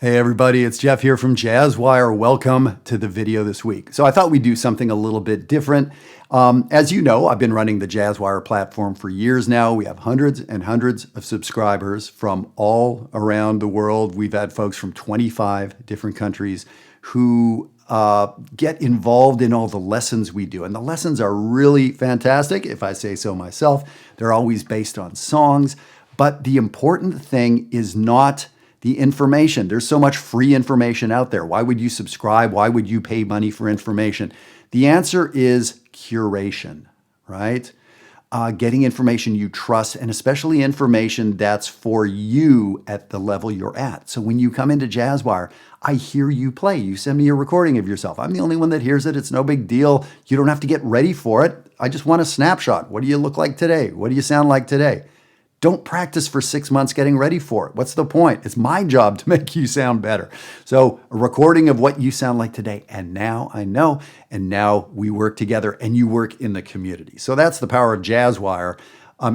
Hey everybody, it's Jeff here from JazzWire. Welcome to the video this week. So I thought we'd do something a little bit different. As you know, I've been running the JazzWire platform for years now. We have hundreds and hundreds of subscribers from all around the world. We've had folks from 25 different countries who get involved in all the lessons we do. And the lessons are really fantastic, if I say so myself. They're always based on songs. But the important thing is not the information. There's so much free information out there. Why would you subscribe? Why would you pay money for information? The answer is curation, right? Getting information you trust, and especially information that's for you at the level you're at. So when you come into JazzWire, I hear you play. You send me a recording of yourself. I'm the only one that hears it. It's no big deal. You don't have to get ready for it. I just want a snapshot. What do you look like today? What do you sound like today? Don't practice for 6 months getting ready for it. What's the point? It's my job to make you sound better. So a recording of what you sound like today. And now I know, and now we work together and you work in the community. So that's the power of JazzWire.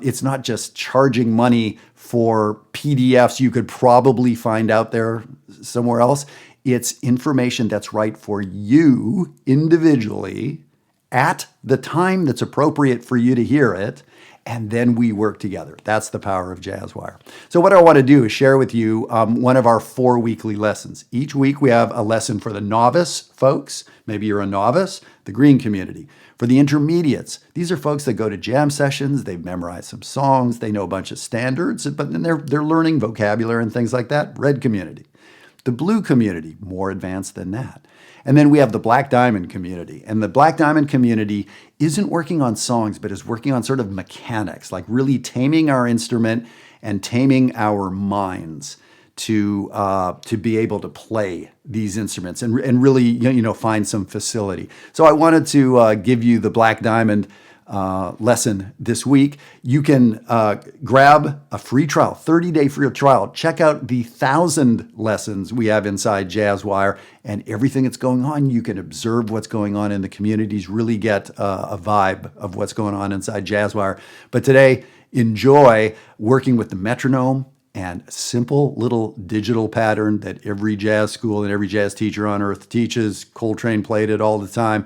It's not just charging money for PDFs you could probably find out there somewhere else. It's information that's right for you individually at the time that's appropriate for you to hear it. And then we work together. That's the power of JazzWire. So what I want to do is share with you one of our 4 weekly lessons. Each week we have a lesson for the novice folks. Maybe you're a novice, the green community. For the intermediates, these are folks that go to jam sessions, they've memorized some songs, they know a bunch of standards, but then they're learning vocabulary and things like that, red community. The blue community, more advanced than that. And then we have the Black Diamond community. And the Black Diamond community isn't working on songs, but is working on sort of mechanics, like really taming our instrument and taming our minds to be able to play these instruments and really find some facility. So I wanted to give you the Black Diamond lesson this week. You can grab a free trial, 30-day free trial. Check out the 1,000 lessons we have inside JazzWire and everything that's going on. You can observe what's going on in the communities, really get a vibe of what's going on inside JazzWire. But today, enjoy working with the metronome and a simple little digital pattern that every jazz school and every jazz teacher on earth teaches. Coltrane played it all the time.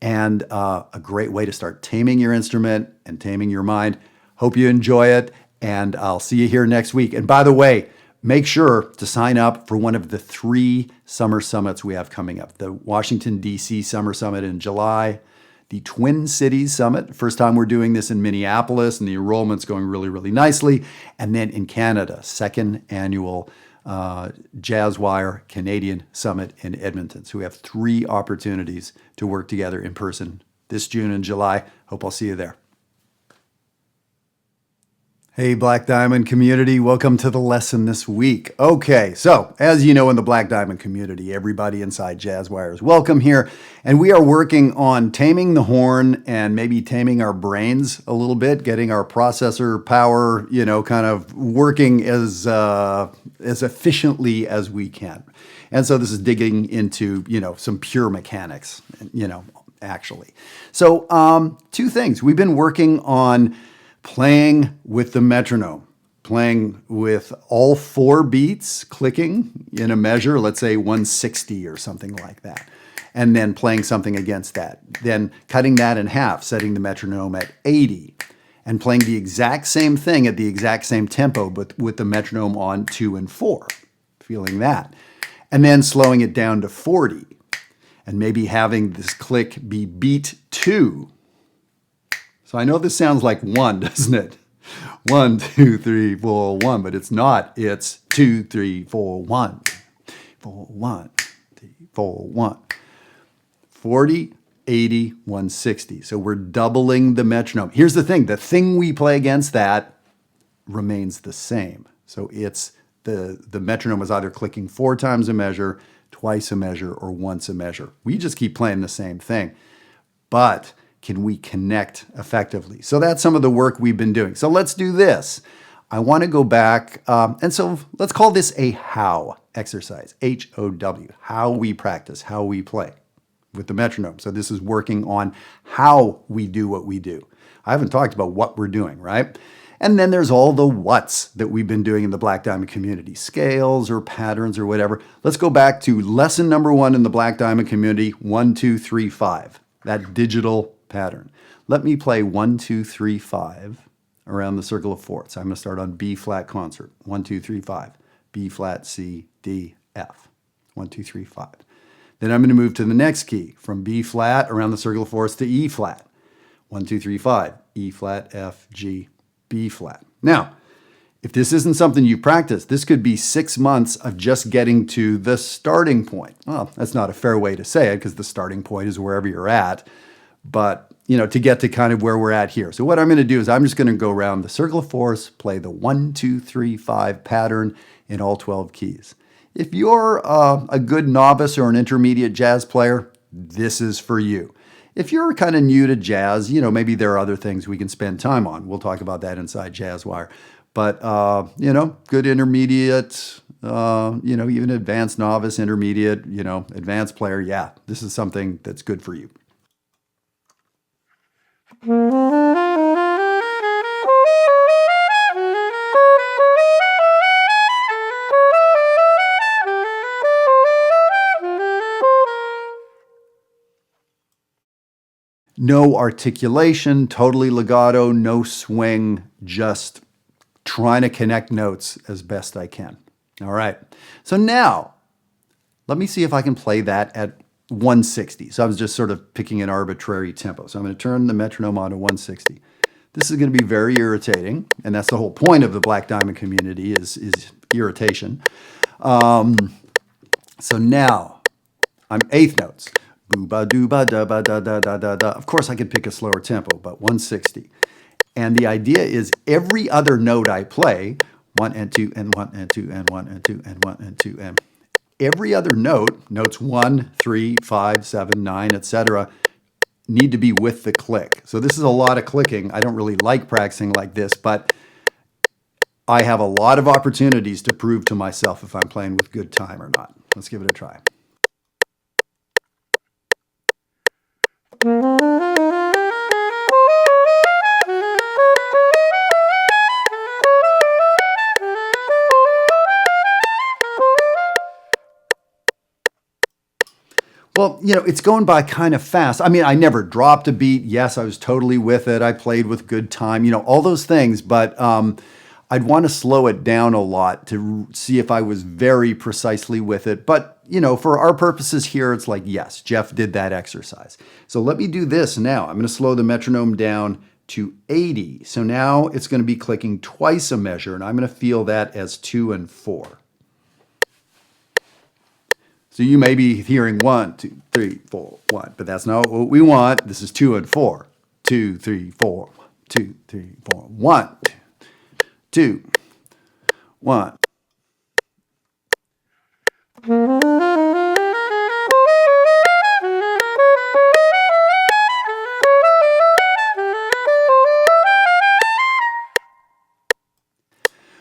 And a great way to start taming your instrument and taming your mind. Hope you enjoy it, and I'll see you here next week. And by the way, make sure to sign up for one of the 3 summer summits we have coming up. The Washington, D.C. Summer Summit in July, the Twin Cities Summit. First time we're doing this in Minneapolis, and the enrollment's going really, really nicely. And then in Canada, 2nd annual JazzWire Canadian Summit in Edmonton. So we have 3 opportunities to work together in person this June and July. Hope I'll see you there. Hey, Black Diamond community, welcome to the lesson this week. Okay, so as you know, in the Black Diamond community, everybody inside JazzWire is welcome here, and we are working on taming the horn and maybe taming our brains a little bit, getting our processor power, kind of working as efficiently as we can. And so this is digging into, some pure mechanics, actually. So 2 things. We've been working on playing with the metronome, playing with all 4 beats, clicking in a measure, let's say 160 or something like that, and then playing something against that. Then cutting that in half, setting the metronome at 80, and playing the exact same thing at the exact same tempo, but with the metronome on 2 and 4, feeling that. And then slowing it down to 40, and maybe having this click be beat 2. So I know this sounds like 1, doesn't it? 1, 2, 3, 4, 1, but it's not. It's 2, 3, 4, 1, 4, 1, 3, 4, 1. 40, 80, 160. So we're doubling the metronome. Here's the thing we play against that remains the same. So it's the metronome is either clicking 4 times a measure, twice a measure, or once a measure. We just keep playing the same thing. But can we connect effectively? So that's some of the work we've been doing. So let's do this. I want to go back, and so let's call this a how exercise, H-O-W, how we practice, how we play with the metronome. So this is working on how we do what we do. I haven't talked about what we're doing, right? And then there's all the whats that we've been doing in the Black Diamond community, scales or patterns or whatever. Let's go back to lesson number 1 in the Black Diamond community, 1, 2, 3, 5, that digital pattern. Let me play 1, 2, 3, 5 around the circle of 4. So I'm going to start on B flat concert, 1, 2, 3, 5, B flat, C, D, F, 1, 2, 3, 5. Then I'm going to move to the next key from B flat around the circle of 4ths to E flat, 1, 2, 3, 5, E flat, F, G, B flat. Now, if this isn't something you practice, this could be 6 months of just getting to the starting point. Well, that's not a fair way to say it because the starting point is wherever you're at. But, to get to kind of where we're at here. So what I'm going to do is I'm just going to go around the circle of 4ths, play the 1, 2, 3, 5 pattern in all 12 keys. If you're a good novice or an intermediate jazz player, this is for you. If you're kind of new to jazz, maybe there are other things we can spend time on. We'll talk about that inside JazzWire. But, good intermediate, even advanced novice, intermediate, advanced player, yeah, this is something that's good for you. No articulation, totally legato, no swing, just trying to connect notes as best I can. All right. So now, let me see if I can play that at 160. So I was just sort of picking an arbitrary tempo. So I'm going to turn the metronome on to 160. This is going to be very irritating, and that's the whole point of the Black Diamond community is irritation. So now, I'm eighth notes. Boo-ba, doo-ba, da-ba, da-da-da-da-da. Of course, I could pick a slower tempo, but 160. And the idea is every other note I play, 1 and 2 and 1 and 2 and 1 and 2 and 1 and 2 and every other note, notes 1, 3, 5, 7, 9, etc., need to be with the click. So this is a lot of clicking. I don't really like practicing like this, but I have a lot of opportunities to prove to myself if I'm playing with good time or not. Let's give it a try. Well, it's going by kind of fast. I mean, I never dropped a beat. Yes, I was totally with it. I played with good time, all those things. But I'd want to slow it down a lot to see if I was very precisely with it. But, for our purposes here, it's like, yes, Jeff did that exercise. So let me do this now. I'm going to slow the metronome down to 80. So now it's going to be clicking twice a measure, and I'm going to feel that as 2 and 4. So you may be hearing 1, 2, 3, 4, 1, but that's not what we want. This is 2 and 4. 2, 3, 4, 2, 3, 4, 1, 2, 1.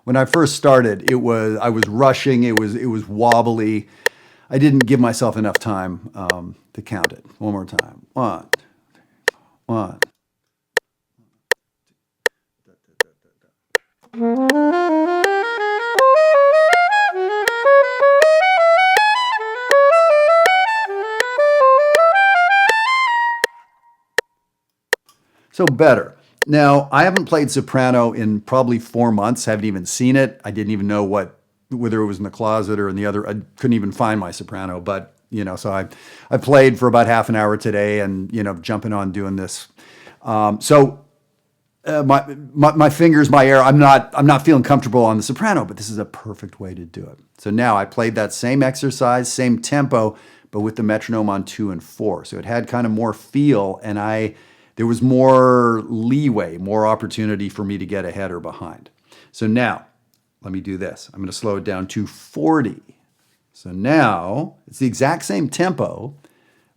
When I first started, I was rushing. It was wobbly. I didn't give myself enough time to count it. One more time. 1, 1. So better. Now, I haven't played soprano in probably 4 months. Haven't even seen it. I didn't even know whether it was in the closet or in the other. I couldn't even find my soprano. But so I played for about half an hour today, and jumping on doing this. My fingers, my air. I'm not feeling comfortable on the soprano, but this is a perfect way to do it. So now I played that same exercise, same tempo, but with the metronome on 2 and 4. So it had kind of more feel, and there was more leeway, more opportunity for me to get ahead or behind. So now, let me do this. I'm going to slow it down to 40. So now, it's the exact same tempo,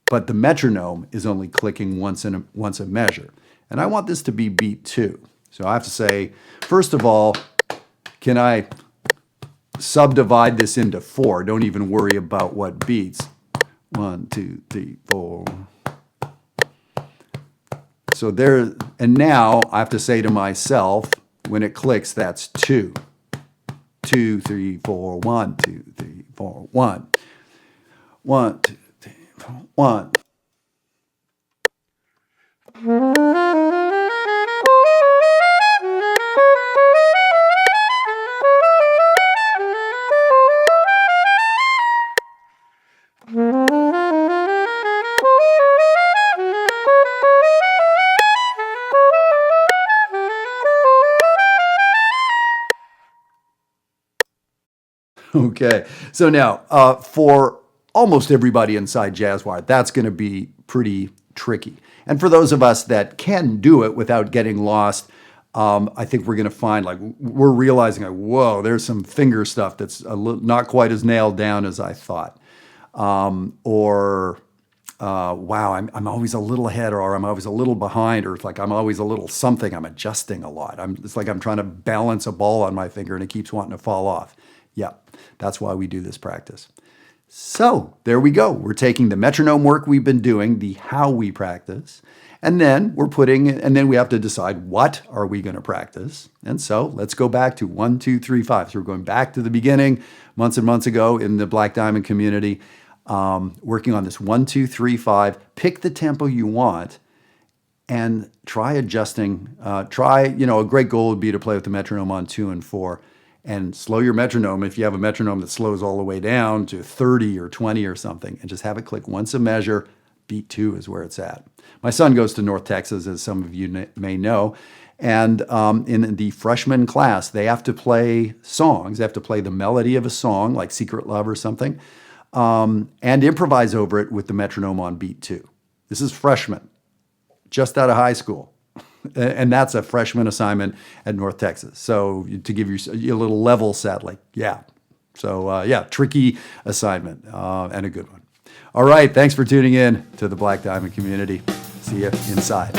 but the metronome is only clicking once a measure. And I want this to be beat 2. So I have to say, first of all, can I subdivide this into 4? Don't even worry about what beats. 1, 2, 3, 4. So there, and now I have to say to myself, when it clicks, that's 2. 2, 3, 4, 1, 2, 3, 4, 1. 1, 2, 3, 4, 1. Okay, so now for almost everybody inside JazzWire, that's going to be pretty tricky. And for those of us that can do it without getting lost, I think we're going to find, like, we're realizing, like, whoa, there's some finger stuff that's not quite as nailed down as I thought. Wow, I'm always a little ahead, or I'm always a little behind, or it's like I'm always a little something. I'm adjusting a lot. It's like I'm trying to balance a ball on my finger and it keeps wanting to fall off. Yeah, that's why we do this practice. So there we go. We're taking the metronome work we've been doing, the how we practice, and then we have to decide what are we going to practice. And so let's go back to 1, 2, 3, 5. So we're going back to the beginning, months and months ago in the Black Diamond community, working on this 1, 2, 3, 5. Pick the tempo you want and try adjusting. A great goal would be to play with the metronome on 2 and 4. And slow your metronome if you have a metronome that slows all the way down to 30 or 20 or something, and just have it click once a measure. Beat 2 is where it's at. My son goes to North Texas, as some of you may know, and in the freshman class, they have to play songs. They have to play the melody of a song, like Secret Love or something, and improvise over it with the metronome on beat 2. This is freshman, just out of high school. And that's a freshman assignment at North Texas. So to give you a little level set, tricky assignment and a good one. All right, thanks for tuning in to the Black Diamond community. See you inside.